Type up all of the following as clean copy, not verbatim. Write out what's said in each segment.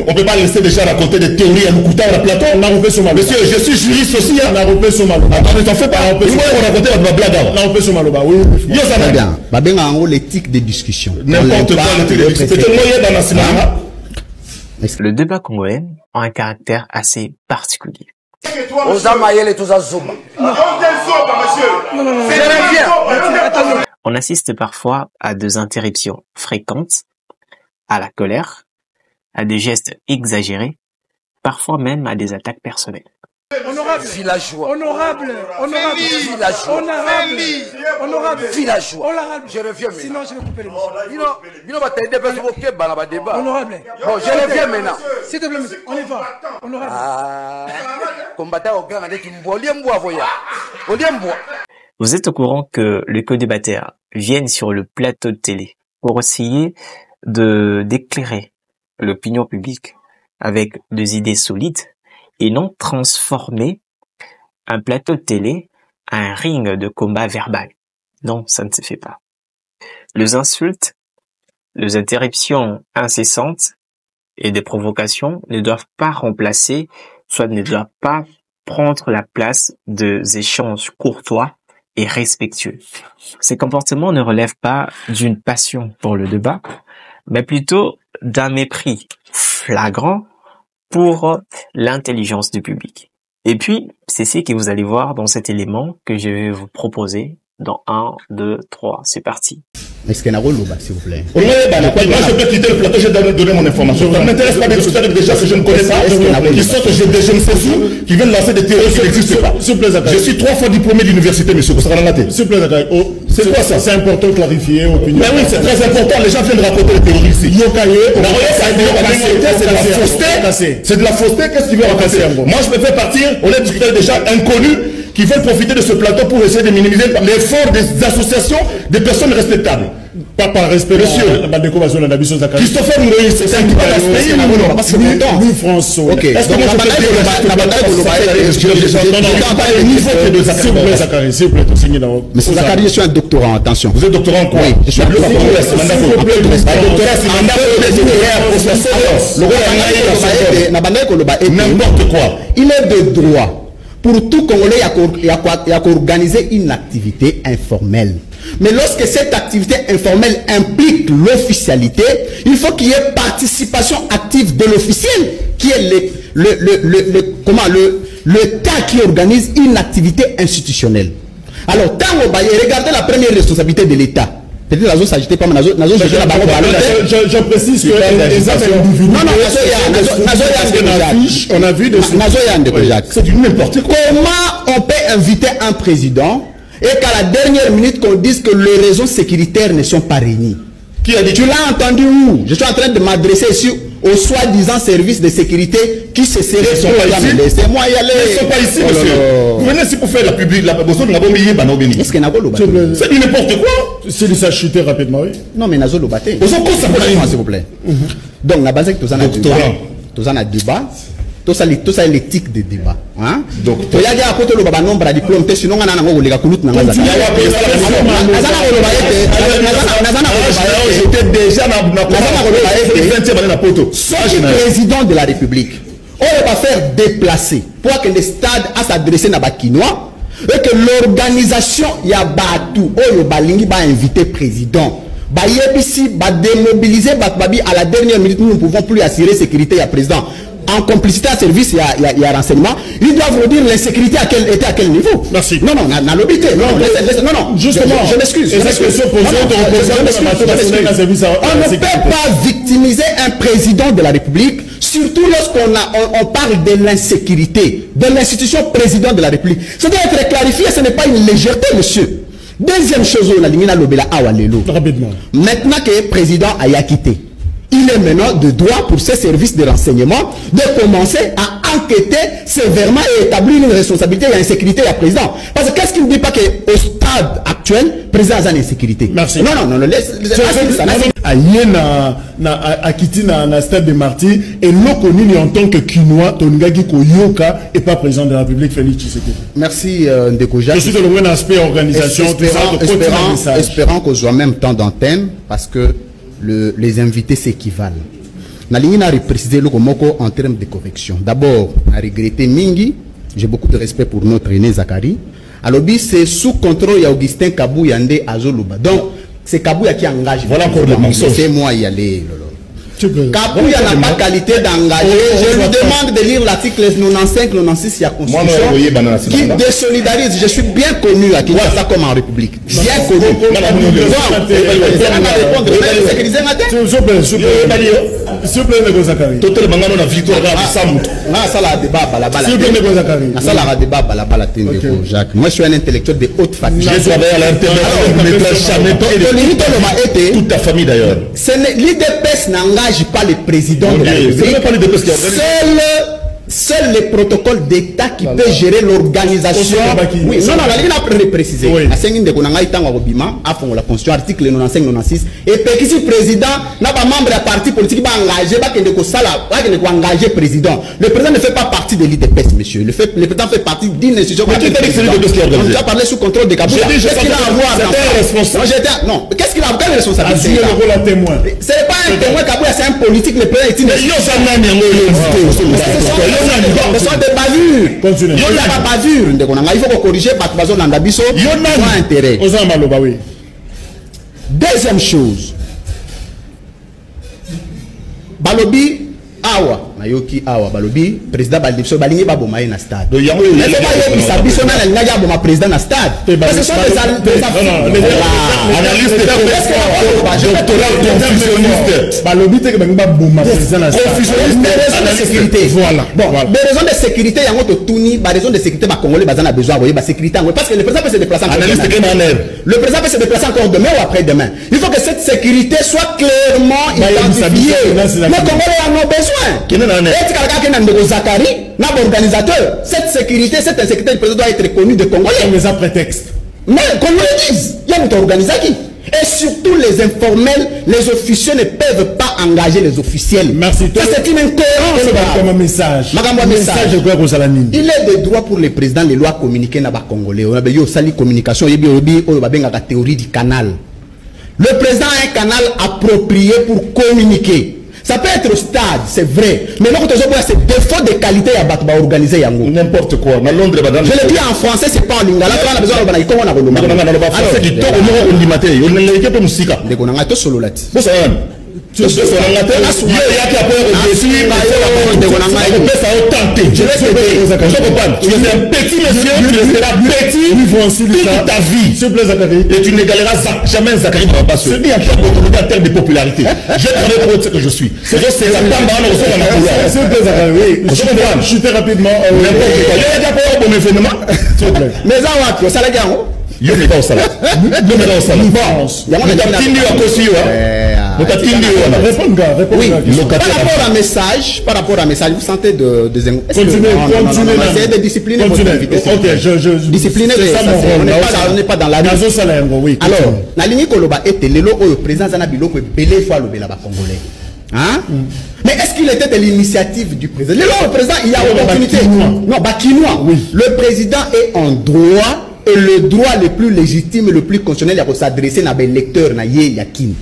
on peut pas laisser déjà raconter des théories à Lukuta ou à Platon. Monsieur, je suis juriste aussi. Attendez, t'en fais pas. On raconter votre blague. Oui. L'éthique des discussions. N'importe quoi, l'éthique des discussions. Le débat congolais a un caractère assez particulier. On assiste parfois à des interruptions fréquentes, à la colère, à des gestes exagérés, parfois même à des attaques personnelles. Honorable, villageois, honorable, villageois, honorable, villageois. Je reviens maintenant. Sinon, je vais couper le micro. Honorable. Bon, je reviens maintenant. S'il te plaît, monsieur, on y va. Honorable. Combattant au grand avec une boîte. Vous êtes au courant que les co-débatteurs viennent sur le plateau de télé pour essayer d'éclairer l'opinion publique avec des idées solides et non transformer un plateau de télé à un ring de combat verbal. Non, ça ne se fait pas. Les insultes, les interruptions incessantes et des provocations ne doivent pas remplacer, soit ne doivent pas prendre la place des échanges courtois et respectueux. Ces comportements ne relèvent pas d'une passion pour le débat, mais plutôt d'un mépris flagrant pour l'intelligence du public. Et puis, c'est ce que vous allez voir dans cet élément que je vais vous proposer dans 1, 2, 3. C'est parti. Est-ce qu'il y a un rôle là, s'il vous plaît? Moi, je peux quitter le plateau, je vais donner mon information. Ça ne m'intéresse pas de discuter avec des gens que je ne connais pas, qui sortent je ne sais où, qui viennent lancer des théories qui n'existent pas. Je suis 3 fois diplômé d'université, monsieur Kosaranate. S'il vous plaît, c'est quoi ça? C'est important de clarifier. Mais oui, c'est très important. Les gens viennent raconter les théories ici. C'est de la fausseté. C'est de la fausseté. Qu'est-ce que tu veux raconter? Moi, je me fais partir. On est discuté des gens inconnus qui veulent profiter de ce plateau pour essayer de minimiser l'effort des associations des personnes respectables. Pas par respect, monsieur. Christopher Moïse, c'est un qui passe pays ou non? Parce que Louis François. Ok. Est-ce que moi je peux s'il vous plaît, Monsieur Zachary, je suis un doctorant, attention. Vous êtes doctorant en quoi? Oui, je suis un doctorant. N'importe quoi. Il est de droit pour tout Congolais à organiser une activité informelle. Mais lorsque cette activité informelle implique l'officialité, il faut qu'il y ait participation active de l'officiel, qui est l'État qui organise une activité institutionnelle. Alors, regardez la première responsabilité de l'État. Peut-être la zone s'agitait pas, mais je précise que on a vu c'est du n'importe quoi. Comment on peut inviter un président et qu'à la dernière minute qu'on dise que les raisons sécuritaires ne sont pas réunies? Qui a dit? Tu l'as entendu où? Je suis en train de m'adresser ici aux soi-disant services de sécurité qui se seraient proclamés. Laissez-moi y aller. Ils ne sont pas ici, monsieur. Vous venez ici pour faire la publicité. Est-ce qu'il y a c'est du n'importe quoi. C'est ça chuter rapidement, oui. Non, mais Nazo Lobaté. S'il vous plaît. Donc, la base est que tu as un débat. Tout ça l'éthique des débats. Hein? Donc, il y a un côté le nombre de diplômes, sinon on a un peu de couloute. Président de la République, on va faire déplacer pour que le stade a s'adressé à Bakinois et que l'organisation Yabatou, Balingi va inviter président. Bayebisi va démobiliser Bakbabi à la dernière minute. Nous ne pouvons plus assurer sécurité à président. En complicité à service, il y a renseignement. Ils doivent redire l'insécurité à quel niveau. Merci. Non, n'a l'obité. Non, justement, je m'excuse. On ne peut pas victimiser un président de la République, surtout lorsqu'on parle de l'insécurité, de l'institution président de la République. Ça doit être clarifié, ce n'est pas une légèreté, monsieur. Deuxième chose, on a dit rapidement. Maintenant que le président a quitté, il est maintenant de droit pour ses services de renseignement de commencer à enquêter sévèrement et établir une responsabilité et l'insécurité à président. Parce que qu'est-ce qu'il ne dit pas qu'au stade actuel, le président a une insécurité? Merci. Non, laisse. À quitter na stade de Marty et l'on connu en tant que Kinois, Tongagi Koyoka et pas président de la République, Félix Tshisekedi. Merci Ndekoja. Je suis dans le bon aspect organisation, espérant qu'on soit en même temps d'antenne parce que les invités s'équivalent. Nalingi n'a reprécisé le Komoko en termes de correction. D'abord, à regretter Mingi, j'ai beaucoup de respect pour notre aîné Zakari. Alors, c'est sous contrôle d'Augustin Kabou Yandé Azoluba. Donc, c'est Kabouya qui engage. Voilà encore le mensonge. C'est moi y aller. Kabouya n'a pas qualité d'engager. Je lui demande de lire l'article 95-96 de la Constitution qui désolidarise. Je suis bien connu à Kinshasa comme en République. Bien connu. S'il vous plaît, Nego Zakari. Total Mangano na victoire à Samu. Ça la débat balabala. S'il vous plaît, Nego Zakari. Ça la débat balabala Tendeko Jacques. Moi je suis un intellectuel de haute famille. J'ai travaillé à l'intérieur. Toute ta famille d'ailleurs. L'IDPS n'engage pas le président de la République. Seul les protocoles d'État qui peut gérer l'organisation. Oui, non, la ligne a précisé. La 5 de Konanga est en Obima, à fond la Constitution, article 95-96. Et puis, si le président n'a pas membre de la parti politique, il va engager, il va engager le président. Le président ne fait pas partie de l'IDPS, monsieur. Le président fait partie d'une institution. On a déjà parlé sous contrôle de Kabouya. Qu'est-ce qu'il a à voir dans non, qu'est-ce qu'il a à voir dans la responsabilité? C'est pas un témoin Kabouya, c'est un politique. Le président est ce sont des bavures. Il n'y a pas bavure. Il faut corriger par l'andabiso. Il y a un intérêt. Deuxième chose. Balobi Awa. Nayoki Awa. Balobi, président Baldipso, Balingi Babomaye na stade. Mais il faut pas y biso na l'Ingadia Boma président na stade. Parce que ce sont des analystes confusionnistes. Balobi te que Bangba Boma président na stade. Confusionniste de sécurité. Voilà. Bon, des raisons de sécurité, il y a un touni, des raisons de sécurité, les Congolais ont besoin de sécurité. Parce que le président peut se déplacer encore demain. Le président peut se déplacer encore demain ou après-demain. Il faut que cette sécurité soit clairement identifiée. Les Congolais en ont besoin. Cette sécurité, cette insécurité du président doit être connue des Congolais. Mais un prétexte. Mais qu'on le dise, il y a une organisation. Et surtout les informels, les officiels ne peuvent pas engager les officiels. Merci. Ça c'est une incohérence. Comme un message. Il est de droit pour les présidents les lois communiquées dans les Congolais. On a eu une communication, il y a une théorie du canal. Le président a un canal approprié pour communiquer. Ça peut être au stade, c'est vrai. Mais non, c'est défaut de qualité à battre organiser. N'importe quoi. Je le dis en français, c'est pas en lingala. On a besoin de faire comment on a besoin je vais un petit monsieur, tu resteras petit toute ta vie. Et tu n'égaleras jamais Zakari Baba. Ce n'est pas d'autorité en termes de popularité. Je travaille pour ce que je suis. C'est la je suis rapidement. Il y a pas un événement. Mais ça l'a gagné. Il n'est pas au salaire. Par rapport à message, vous sentez continuez de discipliner votre invité. Discipliner, on n'est pas dans la rue. Alors, la ligne Koloba était le président Zanabilo que Belé fois le Congolais. Hein? Mais est-ce qu'il était de l'initiative du président? Le président, il y a opportunité. Non, Bakinois. Oui. Le président est en droit. Et le droit le plus légitime et le plus constitutionnel, il y a s'adresser à des lecteurs, Yakin.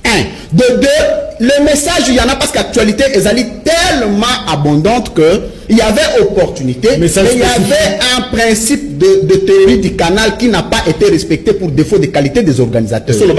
Un. De deux, le message, il y en a parce qu'actualité est tellement abondante qu'il y avait opportunité, mais il y avait un principe de théorie du canal qui n'a pas été respecté pour défaut de qualité des organisateurs. C'est la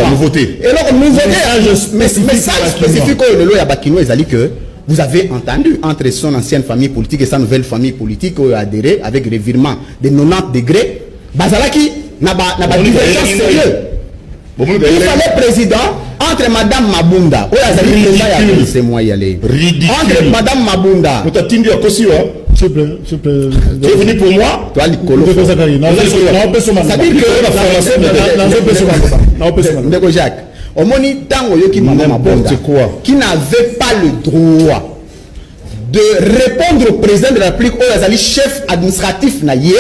nouveauté. Et alors, message spécifique au Lelo Yabakino est que vous avez entendu entre son ancienne famille politique et sa nouvelle famille politique qui a adhéré avec revirement de 90 degrés. Bazalaki n'a pas divergence sérieuse. Il fallait président entre Madame Mabunda. C'est moi y aller. Entre Madame Mabunda. Tu es venu pour moi? Toi, l'icolo. C'est-à-dire que Jacques, au moni tango yoki qui n'avait pas le droit de répondre au président de la République au Yazali chef administratif naïe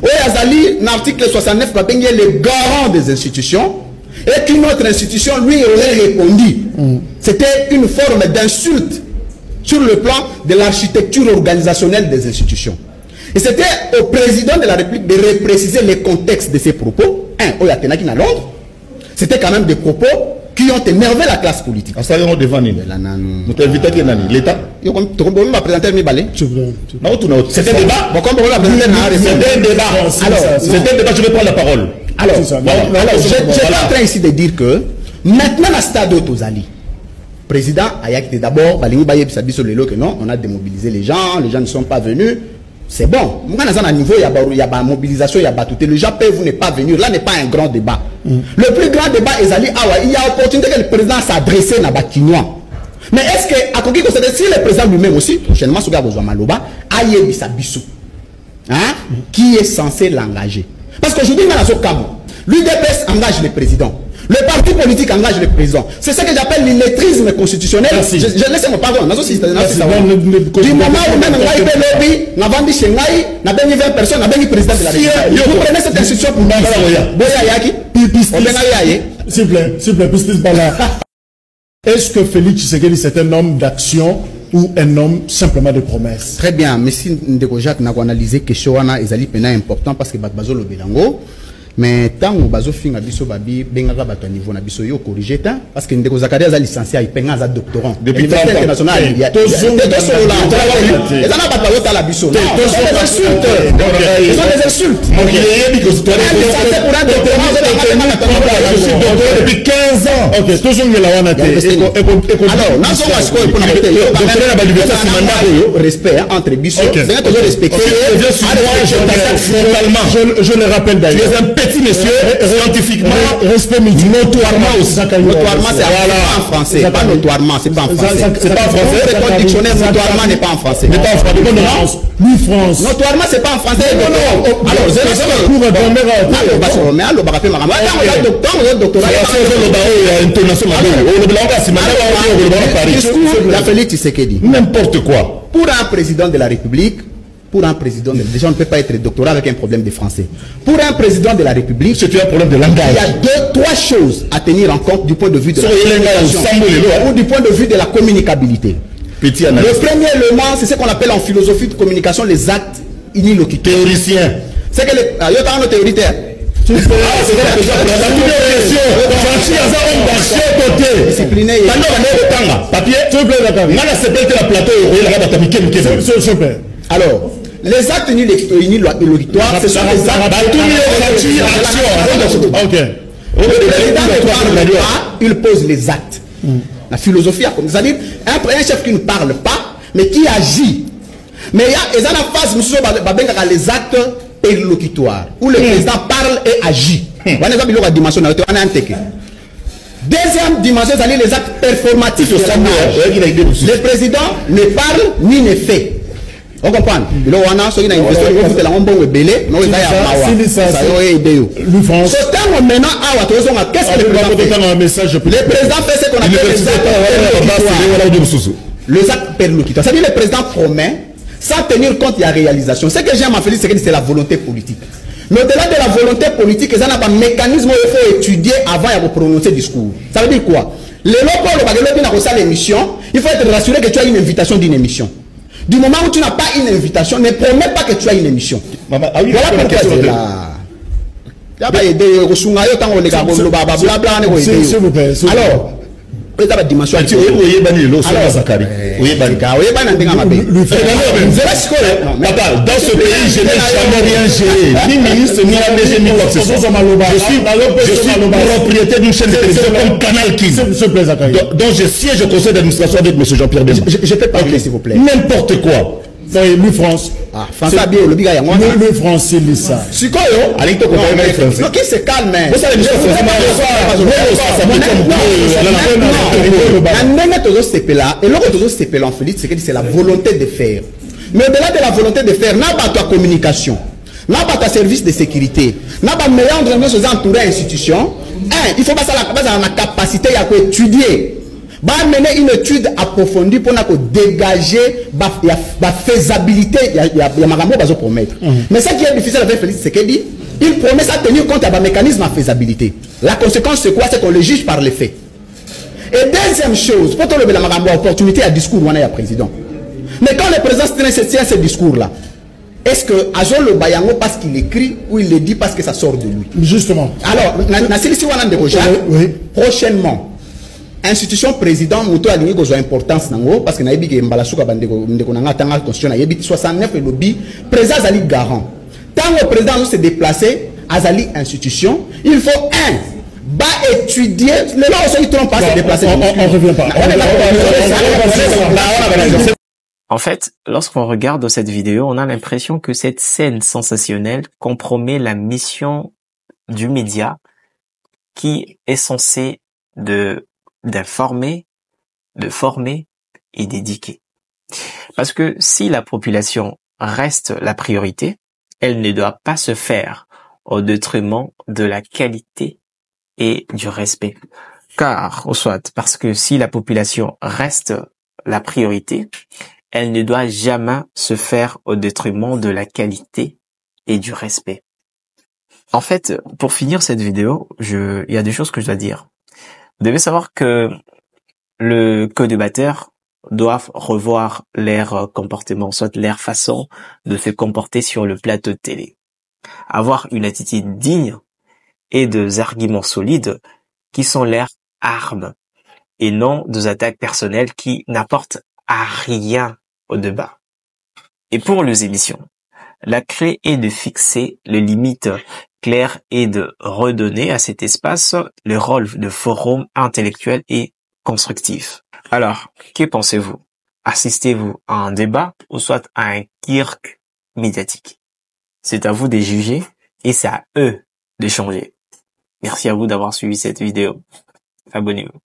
au Yazali l'article 69 le garant des institutions et qu'une autre institution lui aurait répondu. C'était une forme d'insulte sur le plan de l'architecture organisationnelle des institutions. Et c'était au président de la République de repréciser les contextes de ces propos. Un, au Yatenaki na Londres. C'était quand même des propos qui ont énervé la classe politique. Ça y est, on devant nous. Nous t'invitons qui est l'État. On va présenter mi balé. C'est un débat. C'est un débat. Alors, c'est un débat. Je vais prendre la parole. Alors, je suis en train ici de dire que maintenant la stade Tozali. Président Ayak d'abord, non, on a démobilisé les gens ne sont pas venus. C'est bon. Moi, dans un niveau, il y a mobilisation, il y a battuté. Les gens peuvent ne pas venir. Là n'est pas un grand débat. Le plus grand débat est il y a opportunité que le président s'adresse à Bakinois. Mais est-ce que, à Koki, si le président lui-même aussi, prochainement, Souga Maloba, Aye Bissabissou, qui est censé l'engager? Parce qu'aujourd'hui, dans ce cas, l'UDPS engage le président. Le parti politique engage le président. C'est ce que j'appelle l'illettrisme constitutionnel. Je laisse mon pardon. Du moment où même lobby, n'a vendu chez Ngaï, n'a béni 20 personnes, n'a béni président de la République. Vous prenez cette institution pour nous. S'il vous plaît, Pistis Bala. Est-ce que Félix Tshisekedi c'est un homme d'action ou un homme simplement de promesses? Très bien. Mais si Ndeko Jacques n'a analysé que Shoana est important parce que Bakbazo le Belango. Mais tant que bazo finga biso babi benga bato niveau na biso yo corriger ta parce que ndeko Zakaria za licencié il penga za doctorant depuis international il y a tous les ana bato ta la biso des insultes mon il est parce que pour un doctorant je suis docteur depuis 15 ans. OK toujours ngela wana te alors na so wasko pour na docteur na université simanda yo respect entre biso benga toujours respecter je le rappelle d'ailleurs petit monsieur, scientifiquement, respect notoirement aussi. Notoirement, c'est en français. Pas notoirement, c'est pas en français. C'est pas en français. Le dictionnaire notoirement n'est pas en français. N'est pas en français. Lui, France. Notoirement, c'est pas en français. Alors, n'importe quoi. Pour un président de la République, déjà on ne peut pas être doctorat avec un problème de français. Pour un président de la République, c'est un problème de langage. Il y a trois choses à tenir en compte du point de vue de la communication ou du point de vue de la communicabilité. Le premier élément, c'est ce qu'on appelle en philosophie de communication les actes unilocuteurs. Théoricien. C'est que les théoritaires. Alors, les actes unilocuteurs, ce sont les actes il pose les actes. La philosophie, c'est-à-dire un chef qui ne parle pas, mais qui agit. Mais il y a une phase où les actes perlocutoires, où le président parle et agit. Deuxième dimension, c'est-à-dire les actes performatifs. Le président ne parle ni ne fait. On comprend. Qu'est-ce que le président fait? Ce qu'on appelle les actes perlocuteurs. C'est-à-dire le président promet sans tenir compte de la réalisation. Ce que j'aime à Félix, c'est la volonté politique. Mais au-delà de la volonté politique, il y a un mécanisme qu'il faut étudier avant de prononcer le discours. Ça veut dire quoi? L'émission, il faut être rassuré que tu as une invitation d'une émission. Du moment où tu n'as pas une invitation, ne promets pas que tu as une émission. Voilà pourquoi c'est là. Alors, la dimension. Dans ce pays, je n'ai jamais rien géré. Ni ministre, ni ADG, ni quoi que ce soit. Je suis propriétaire d'une chaîne de télévision comme Canal King. Donc je siège au conseil d'administration avec M. Jean-Pierre Bemba. Je peux parler, s'il vous plaît. N'importe quoi. Lui France. Le France, c'est ça. C'est quoi, non, qui se calme. C'est la volonté de faire. Mais au-delà de la volonté de faire, n'a pas ta communication, n'a pas ta service de sécurité, n'a pas meilleur entourer l'institution. Il faut pas la capacité à étudier. Mener une étude approfondie pour dégager la faisabilité. Il y a ma promettre. Mais ce qui est difficile avec Félix, c'est qu'il dit il promet à tenir compte d'un mécanisme à faisabilité. La conséquence, c'est quoi? C'est qu'on le juge par les faits. Et deuxième chose, pour trouver la opportunité à discours, on est à président. Mais quand le président tient ce discours-là, est-ce que Azol le Bayango parce qu'il écrit ou il le dit parce que ça sort de lui? Justement. Alors, prochainement, institution président moto alingi kozwa importance nango parce que nayebi ke mbala suka bandeko ndeko nanga tanga constitution nayebi 69 lobby président azali garant tant le président se déplacer azali institution il faut va étudier le là on se trompe pas se déplacer on revient pas. En fait, lorsqu'on regarde cette vidéo, on a l'impression que cette scène sensationnelle compromet la mission du média qui est censé d'informer, de former et d'éduquer. Parce que si la population reste la priorité, elle ne doit pas se faire au détriment de la qualité et du respect. Car, au soit, parce que si la population reste la priorité, elle ne doit jamais se faire au détriment de la qualité et du respect. En fait, pour finir cette vidéo, il y a des choses que je dois dire. Vous devez savoir que le co-débatteur doivent revoir leur comportement, soit leur façon de se comporter sur le plateau de télé. Avoir une attitude digne et des arguments solides qui sont leurs armes et non des attaques personnelles qui n'apportent à rien au débat. Et pour les émissions, la clé est de fixer les limites claires et de redonner à cet espace le rôle de forum intellectuel et constructif. Alors, que pensez-vous? Assistez-vous à un débat ou soit à un kirk médiatique? C'est à vous de juger et c'est à eux de changer. Merci à vous d'avoir suivi cette vidéo. Abonnez-vous.